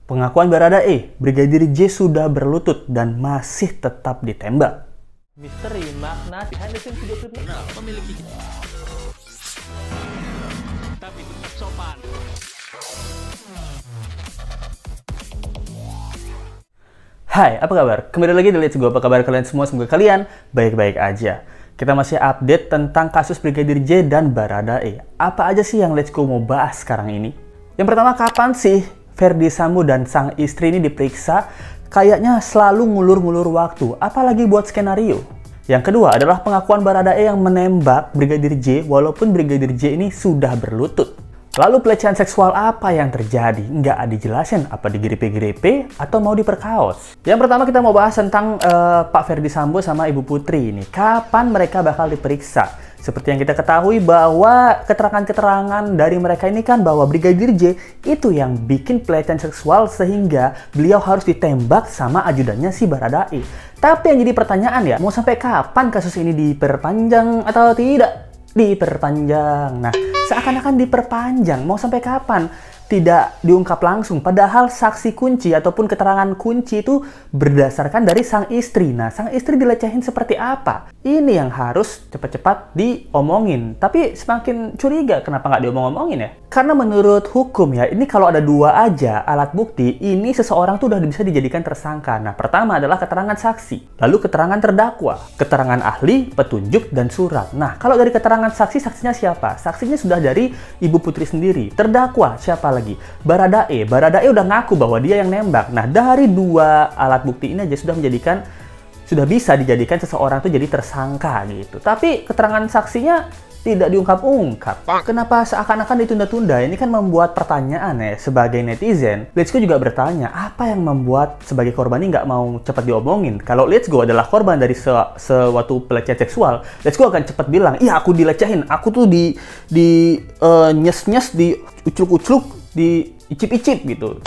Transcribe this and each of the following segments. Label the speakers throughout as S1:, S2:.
S1: Pengakuan Baradae, Brigadir J sudah berlutut dan masih tetap ditembak.
S2: Misteri makna behind the scenes video klip memiliki tapi tetap sopan.
S1: Hai, apa kabar? Kembali lagi di Let's Go. Apa kabar kalian semua? Semoga kalian baik-baik aja. Kita masih update tentang kasus Brigadir J dan Baradae. Apa aja sih yang Let's Go mau bahas sekarang ini? Yang pertama, kapan sih Ferdy Sambo dan sang istri ini diperiksa? Kayaknya selalu ngulur-ngulur waktu, apalagi buat skenario. Yang kedua adalah pengakuan Baradae yang menembak Brigadir J walaupun Brigadir J ini sudah berlutut. Lalu pelecehan seksual apa yang terjadi? Nggak dijelasin, apa digrepe-grepe atau mau diperkaos? Yang pertama kita mau bahas tentang Pak Ferdy Sambo sama Ibu Putri ini. Kapan mereka bakal diperiksa? Seperti yang kita ketahui bahwa keterangan-keterangan dari mereka ini kan bahwa Brigadir J itu yang bikin pelecehan seksual sehingga beliau harus ditembak sama ajudannya si Baradae. Tapi yang jadi pertanyaan ya, mau sampai kapan kasus ini diperpanjang atau tidak diperpanjang? Nah, seakan-akan diperpanjang, mau sampai kapan? Tidak diungkap langsung, padahal saksi kunci ataupun keterangan kunci itu berdasarkan dari sang istri. Nah, sang istri dilecehin seperti apa? Ini yang harus cepat-cepat diomongin. Tapi semakin curiga kenapa nggak diomong-omongin ya? Karena menurut hukum ya, ini kalau ada dua aja alat bukti, ini seseorang tuh udah bisa dijadikan tersangka. Nah, pertama adalah keterangan saksi, lalu keterangan terdakwa, keterangan ahli, petunjuk, dan surat. Nah, kalau dari keterangan saksi, saksinya siapa? Saksinya sudah dari Ibu Putri sendiri. Terdakwa siapa lagi? Baradae. Baradae udah ngaku bahwa dia yang nembak. Nah, dari dua alat bukti ini aja sudah bisa dijadikan seseorang tuh jadi tersangka gitu. Tapi keterangan saksinya tidak diungkap-ungkap. Kenapa seakan-akan ditunda-tunda? Ini kan membuat pertanyaan ya. Sebagai netizen, Let's Go juga bertanya, apa yang membuat sebagai korban ini nggak mau cepat diomongin? Kalau Let's Go adalah korban dari suatu pelecehan seksual, Let's Go akan cepat bilang, iya aku dilecehin, aku tuh nyes-nyes, di ucluk-ucluk, di icip-icip gitu.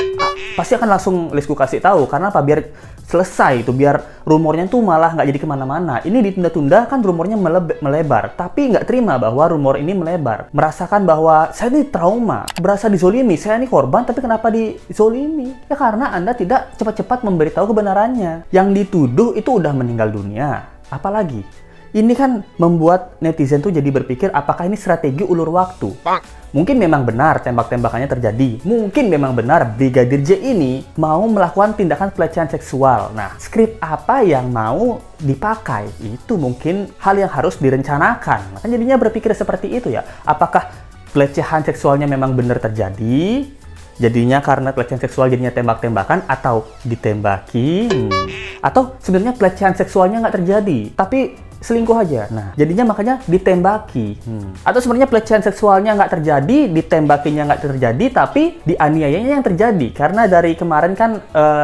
S1: Pasti akan langsung Let's Go kasih tahu. Karena apa? Biar selesai itu, biar rumornya tuh malah nggak jadi kemana-mana. Ini ditunda-tunda kan rumornya melebar, tapi nggak terima bahwa rumor ini melebar. Merasakan bahwa saya ini trauma, berasa dizolimi, saya ini korban, tapi kenapa dizolimi? Ya karena Anda tidak cepat-cepat memberitahu kebenarannya. Yang dituduh itu udah meninggal dunia. Apalagi? Ini kan membuat netizen tuh jadi berpikir apakah ini strategi ulur waktu. Mungkin memang benar tembak-tembakannya terjadi. Mungkin memang benar Brigadir J ini mau melakukan tindakan pelecehan seksual. Nah, skrip apa yang mau dipakai? Itu mungkin hal yang harus direncanakan. Makanya jadinya berpikir seperti itu ya. Apakah pelecehan seksualnya memang benar terjadi? Jadinya karena pelecehan seksual jadinya tembak-tembakan atau ditembaki? Atau sebenarnya pelecehan seksualnya nggak terjadi, tapi selingkuh aja. Nah, jadinya makanya ditembaki. Atau sebenarnya pelecehan seksualnya nggak terjadi, ditembakinya nggak terjadi, tapi dianiayanya yang terjadi. Karena dari kemarin kan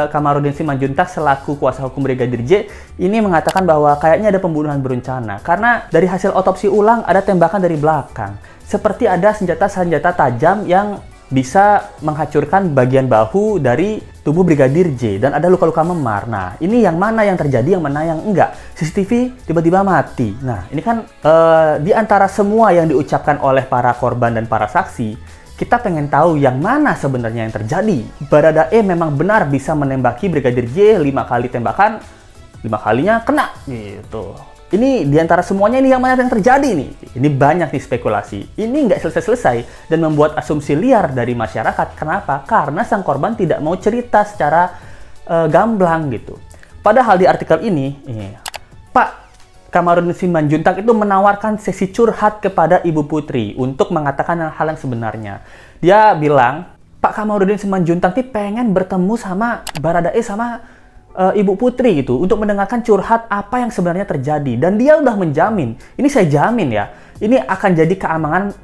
S1: Kamarudin Simanjuntak selaku kuasa hukum Brigadir J ini mengatakan bahwa kayaknya ada pembunuhan berencana. Karena dari hasil otopsi ulang ada tembakan dari belakang. Seperti ada senjata-senjata tajam yang bisa menghancurkan bagian bahu dari tubuh Brigadir J dan ada luka-luka memar. Nah, ini yang mana yang terjadi, yang mana yang enggak? CCTV tiba-tiba mati. Nah, ini kan di antara semua yang diucapkan oleh para korban dan para saksi, kita pengen tahu yang mana sebenarnya yang terjadi. Baradae memang benar bisa menembaki Brigadir J 5 kali tembakan, 5 kalinya kena gitu. Ini diantara semuanya ini yang mana yang terjadi nih? Ini banyak nih spekulasi. Ini nggak selesai-selesai dan membuat asumsi liar dari masyarakat. Kenapa? Karena sang korban tidak mau cerita secara gamblang gitu. Padahal di artikel ini, Pak Kamarudin Simanjuntak itu menawarkan sesi curhat kepada Ibu Putri untuk mengatakan hal yang sebenarnya. Dia bilang, Pak Kamarudin Simanjuntak ini pengen bertemu sama Baradae sama Ibu Putri gitu untuk mendengarkan curhat apa yang sebenarnya terjadi, dan dia udah menjamin, ini saya jamin ya, ini akan jadi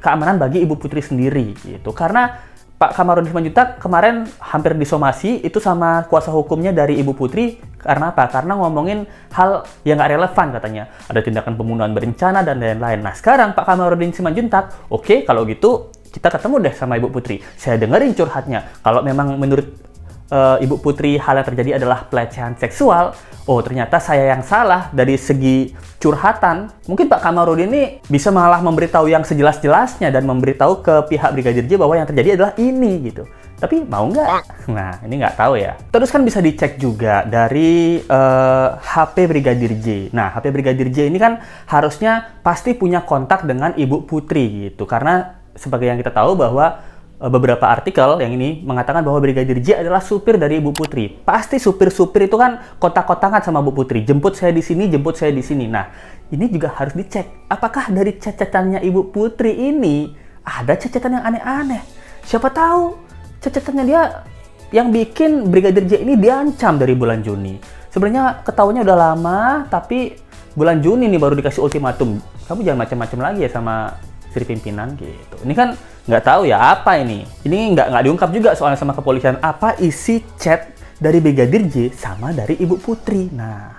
S1: keamanan bagi Ibu Putri sendiri gitu. Karena Pak Kamarudin Simanjuntak kemarin hampir disomasi itu sama kuasa hukumnya dari Ibu Putri. Karena apa? Karena ngomongin hal yang nggak relevan katanya, ada tindakan pembunuhan berencana dan lain-lain. Nah, sekarang Pak Kamarudin Simanjuntak, oke, kalau gitu kita ketemu deh sama Ibu Putri, saya dengerin curhatnya. Kalau memang menurut Ibu Putri hal yang terjadi adalah pelecehan seksual, oh ternyata saya yang salah dari segi curhatan, mungkin Pak Kamarudin ini bisa malah memberitahu yang sejelas-jelasnya dan memberitahu ke pihak Brigadir J bahwa yang terjadi adalah ini gitu. Tapi mau nggak? Nah, ini nggak tahu ya. Terus kan bisa dicek juga dari HP Brigadir J. Nah, HP Brigadir J ini kan harusnya pasti punya kontak dengan Ibu Putri gitu. Karena sebagai yang kita tahu bahwa beberapa artikel yang ini mengatakan bahwa Brigadir J adalah supir dari Ibu Putri. Pasti supir-supir itu kan kontak-kontakan sama Ibu Putri. Jemput saya di sini, jemput saya di sini. Nah, ini juga harus dicek. Apakah dari cecetannya Ibu Putri ini ada cecetan yang aneh-aneh? Siapa tahu cecetannya dia yang bikin Brigadir J ini diancam dari bulan Juni. Sebenarnya ketahuannya udah lama, tapi bulan Juni nih baru dikasih ultimatum. Kamu jangan macam-macam lagi ya sama Sri pimpinan gitu. Ini kan nggak tahu ya apa ini. Ini nggak diungkap juga soalnya sama kepolisian apa isi chat dari Brigadir J sama dari Ibu Putri. Nah,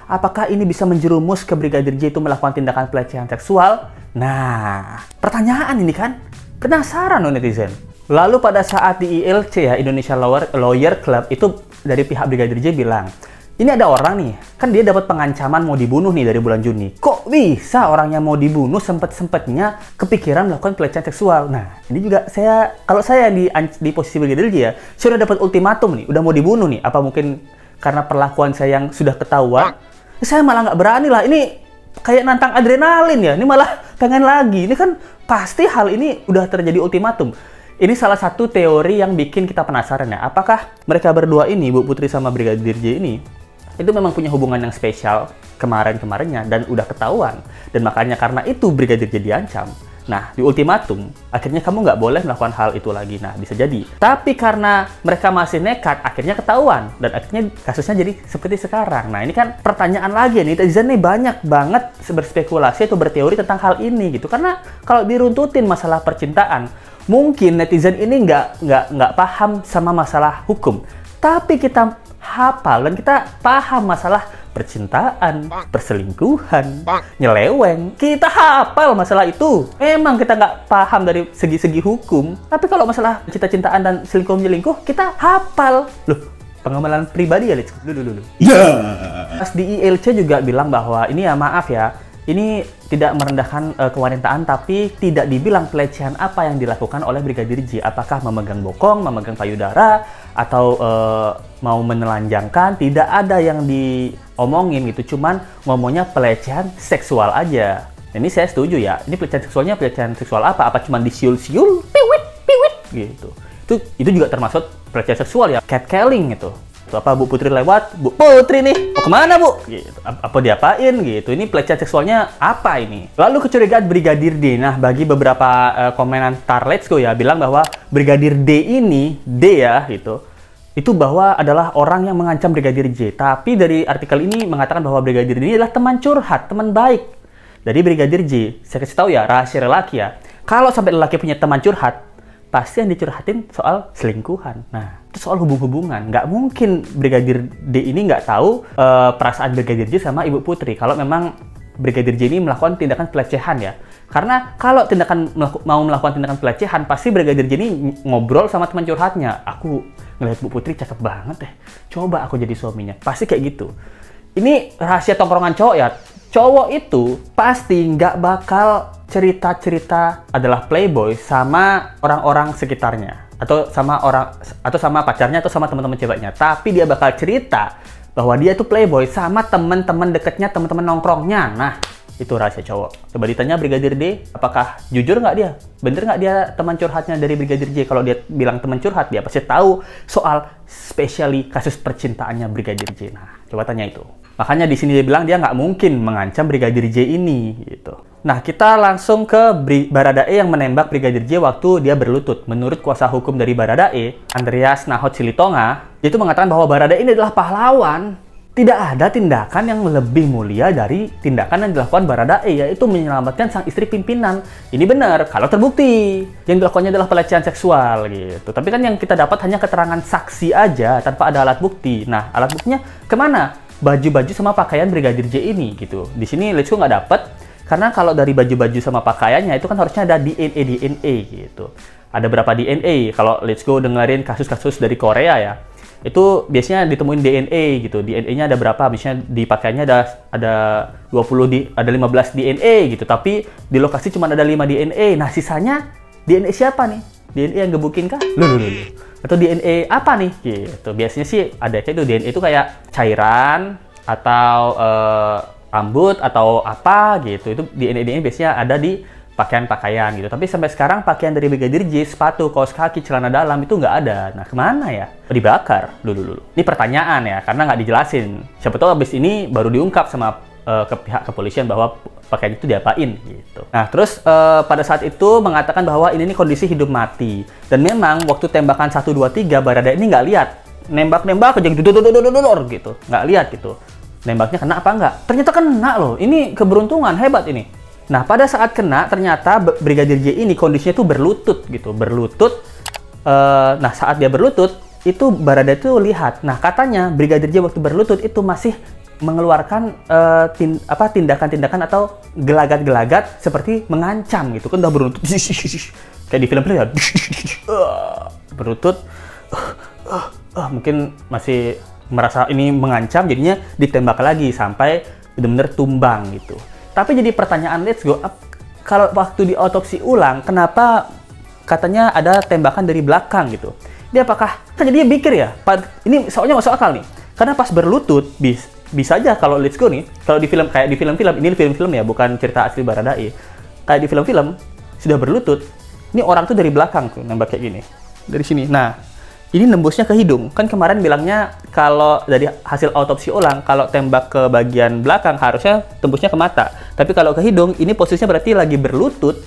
S1: apakah ini bisa menjerumus ke Brigadir J itu melakukan tindakan pelecehan seksual? Nah, pertanyaan ini kan penasaran loh netizen. Lalu pada saat di ILC ya, Indonesia Lawyer Club, itu dari pihak Brigadir J bilang, ini ada orang nih, kan dia dapat pengancaman mau dibunuh nih dari bulan Juni. Kok bisa orang yang mau dibunuh sempet-sempetnya kepikiran melakukan pelecehan seksual? Nah, ini juga kalau saya di posisi Brigadir J ya, saya udah dapat ultimatum nih, udah mau dibunuh nih. Apa mungkin karena perlakuan saya yang sudah ketahuan? Saya malah nggak berani lah. Ini kayak nantang adrenalin ya. Ini malah pengen lagi. Ini kan pasti hal ini udah terjadi ultimatum. Ini salah satu teori yang bikin kita penasaran ya. Apakah mereka berdua ini, Bu Putri sama Brigadir J ini, itu memang punya hubungan yang spesial kemarin-kemarinnya dan udah ketahuan. Dan makanya karena itu Brigadir J diancam. Nah, di ultimatum, akhirnya kamu nggak boleh melakukan hal itu lagi. Nah, bisa jadi. Tapi karena mereka masih nekat, akhirnya ketahuan. Dan akhirnya kasusnya jadi seperti sekarang. Nah, ini kan pertanyaan lagi nih. Netizen nih banyak banget berspekulasi atau berteori tentang hal ini gitu. Karena kalau diruntutin masalah percintaan, mungkin netizen ini nggak paham sama masalah hukum. Tapi kita hafal dan kita paham masalah percintaan, perselingkuhan, nyeleweng. Kita hafal masalah itu. Emang kita nggak paham dari segi-segi hukum. Tapi kalau masalah cinta-cintaan dan selingkuh-nyelingkuh, kita hafal. Loh, pengamalan pribadi ya, Liz? Dulu. Pas di ILC juga bilang bahwa ini ya maaf ya, ini tidak merendahkan kewanyitaan, tapi tidak dibilang pelecehan apa yang dilakukan oleh Brigadir J. Apakah memegang bokong, memegang payudara, atau mau menelanjangkan, tidak ada yang diomongin gitu. Cuman ngomongnya pelecehan seksual aja. Ini saya setuju ya. Ini pelecehan seksual apa? Apa cuman disiul-siul, piwit gitu. Itu juga termasuk pelecehan seksual ya. Catcalling gitu. Apa Bu Putri lewat, Bu Putri nih, mau kemana Bu? Gitu. Apa diapain gitu? Ini pelecehan seksualnya apa ini? Lalu kecurigaan Brigadir D. Nah, bagi beberapa komentar Let's Go ya, bilang bahwa Brigadir D ini, D ya gitu, itu bahwa adalah orang yang mengancam Brigadir J. Tapi dari artikel ini mengatakan bahwa Brigadir D ini adalah teman curhat, teman baik dari Brigadir J. Saya kasih tahu ya, rahasia lelaki ya. Kalau sampai lelaki punya teman curhat, pasti yang dicurhatin soal selingkuhan. Nah, itu soal hubungan. Nggak mungkin Brigadir D ini nggak tahu perasaan Brigadir J sama Ibu Putri. Kalau memang Brigadir J ini melakukan tindakan pelecehan ya. Karena kalau mau melakukan tindakan pelecehan, pasti Brigadir J ini ngobrol sama teman curhatnya. Aku ngeliat Bu Putri cakep banget deh. Coba aku jadi suaminya. Pasti kayak gitu. Ini rahasia tongkrongan cowok ya. Cowok itu pasti nggak bakal cerita-cerita adalah playboy sama orang-orang sekitarnya, atau sama pacarnya atau sama teman-teman ceweknya. Tapi dia bakal cerita bahwa dia itu playboy sama teman-teman dekatnya, teman-teman nongkrongnya. Nah, itu rahasia cowok. Coba ditanya Brigadir D, apakah jujur nggak dia? Bener nggak dia teman curhatnya dari Brigadir J? Kalau dia bilang teman curhat, dia pasti tahu soal spesiali kasus percintaannya Brigadir J. Nah, coba tanya itu. Makanya di sini dia bilang dia nggak mungkin mengancam Brigadir J ini, gitu. Nah, kita langsung ke Baradae yang menembak Brigadir J waktu dia berlutut. Menurut kuasa hukum dari Baradae, Andreas Nahot Silitonga, itu mengatakan bahwa Baradae ini adalah pahlawan. Tidak ada tindakan yang lebih mulia dari tindakan yang dilakukan Baradae, yaitu menyelamatkan sang istri pimpinan. Ini benar, kalau terbukti. Yang dilakukannya adalah pelecehan seksual, gitu. Tapi kan yang kita dapat hanya keterangan saksi aja, tanpa ada alat bukti. Nah, alat buktinya kemana? Baju-baju sama pakaian Brigadir J ini, gitu. Di sini Let's Go nggak dapet, karena kalau dari baju-baju sama pakaiannya, itu kan harusnya ada DNA, gitu. Ada berapa DNA? Kalau Let's Go dengerin kasus-kasus dari Korea ya, itu biasanya ditemuin DNA gitu. DNA-nya ada berapa? Misalnya di pakaiannya ada 15 DNA gitu. Tapi di lokasi cuma ada 5 DNA. Nah, sisanya DNA siapa nih? DNA yang gebukin kah? Loh. Atau DNA apa nih? Gitu. Biasanya sih ada kayak itu DNA itu kayak cairan atau rambut atau apa gitu. Itu DNA biasanya ada di pakaian-pakaian gitu. Tapi sampai sekarang pakaian dari Brigadir J, sepatu, kaos kaki, celana dalam itu nggak ada. Nah, kemana ya? Dibakar dulu. Ini pertanyaan ya, karena nggak dijelasin. Siapa tahu abis ini baru diungkap sama ke pihak kepolisian bahwa pakaian itu diapain gitu. Nah, terus pada saat itu mengatakan bahwa ini kondisi hidup mati. Dan memang waktu tembakan 1, 2, 3 Barada ini nggak lihat. Nembak aja gitu. Nggak lihat gitu. Nembaknya kena apa nggak? Ternyata kena loh. Ini keberuntungan, hebat ini. Nah, pada saat kena, ternyata Brigadir J ini kondisinya tuh berlutut gitu. Berlutut. Nah, saat dia berlutut, itu Barada itu lihat. Nah, katanya Brigadir J waktu berlutut itu masih mengeluarkan tindakan-tindakan atau gelagat-gelagat seperti mengancam gitu. Kan udah berlutut. Kayak di film-film ya. Berlutut. Mungkin masih merasa ini mengancam, jadinya ditembak lagi sampai benar-benar tumbang gitu. Tapi jadi pertanyaan, let's go, kalau waktu diotopsi ulang, kenapa katanya ada tembakan dari belakang gitu? Dia apakah, kan jadi dia pikir ya, ini soalnya masuk akal nih. Karena pas berlutut, bisa aja kalau let's go nih, kalau di film, kayak di film-film, ini film-film ya, bukan cerita asli Baradae. Kayak di film-film, sudah berlutut, ini orang tuh dari belakang tuh, nembak kayak gini. Dari sini, nah. Ini nembusnya ke hidung. Kan kemarin bilangnya kalau dari hasil autopsi ulang, kalau tembak ke bagian belakang harusnya tembusnya ke mata. Tapi kalau ke hidung, ini posisinya berarti lagi berlutut,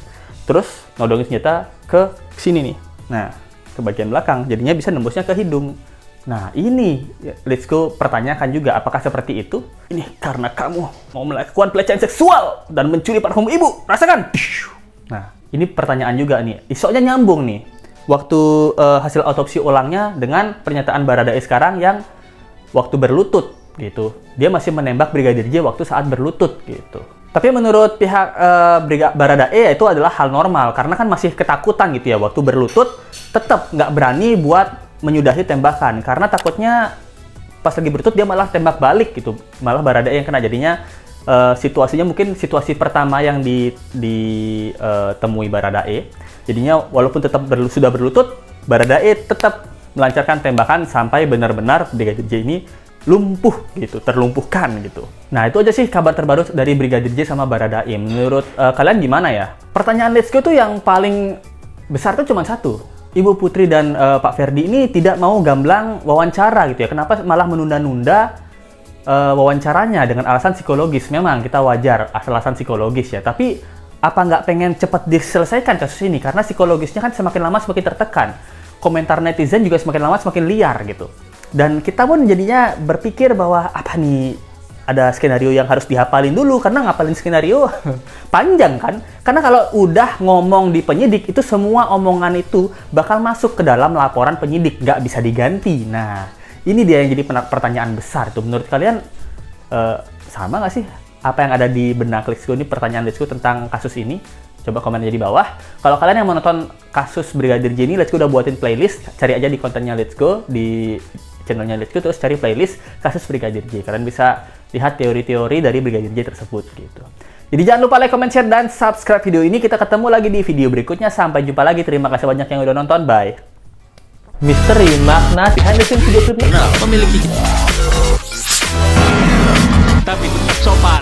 S1: terus nodongin senjata ke sini nih. Nah, ke bagian belakang. Jadinya bisa nembusnya ke hidung. Nah, ini let's go pertanyakan juga, apakah seperti itu? Ini karena kamu mau melakukan pelecehan seksual dan mencuri parfum ibu. Rasakan! Nah, ini pertanyaan juga nih. Soalnya nyambung nih. Waktu hasil autopsi ulangnya dengan pernyataan Baradae sekarang yang waktu berlutut gitu. Dia masih menembak Brigadir J waktu saat berlutut gitu. Tapi menurut pihak Baradae itu adalah hal normal karena kan masih ketakutan gitu ya waktu berlutut, tetap nggak berani buat menyudahi tembakan karena takutnya pas lagi berlutut dia malah tembak balik gitu. Malah Baradae yang kena, jadinya situasinya mungkin situasi pertama yang ditemui Baradae. Jadinya walaupun tetap sudah berlutut, Baradae tetap melancarkan tembakan sampai benar-benar Brigadir J ini lumpuh gitu, terlumpuhkan gitu. Nah, itu aja sih kabar terbaru dari Brigadir J sama Baradae. Menurut kalian gimana ya? Pertanyaan let's go tuh yang paling besar tuh cuma satu. Ibu Putri dan Pak Ferdi ini tidak mau gamblang wawancara gitu ya. Kenapa malah menunda-nunda wawancaranya dengan alasan psikologis? Memang kita wajar alasan psikologis ya, tapi apa nggak pengen cepat diselesaikan kasus ini? Karena psikologisnya kan semakin lama semakin tertekan. Komentar netizen juga semakin lama semakin liar gitu. Dan kita pun jadinya berpikir bahwa apa nih, ada skenario yang harus dihafalin dulu, karena ngapalin skenario panjang kan. Karena kalau udah ngomong di penyidik, itu semua omongan itu bakal masuk ke dalam laporan penyidik, nggak bisa diganti. Nah, ini dia yang jadi pertanyaan besar tuh. Menurut kalian sama nggak sih apa yang ada di benak Let's Go ini, pertanyaan Let's Go tentang kasus ini? Coba komen aja di bawah. Kalau kalian yang mau nonton kasus Brigadir J ini, Let's Go udah buatin playlist. Cari aja di kontennya Let's Go, di channelnya Let's Go, terus cari playlist kasus Brigadir J. Kalian bisa lihat teori-teori dari Brigadir J tersebut gitu. Jadi jangan lupa like, comment, share, dan subscribe video ini. Kita ketemu lagi di video berikutnya. Sampai jumpa lagi. Terima kasih banyak yang udah nonton. Bye.
S2: Misteri makna behind the scene video klip memiliki tapi tetap sopan.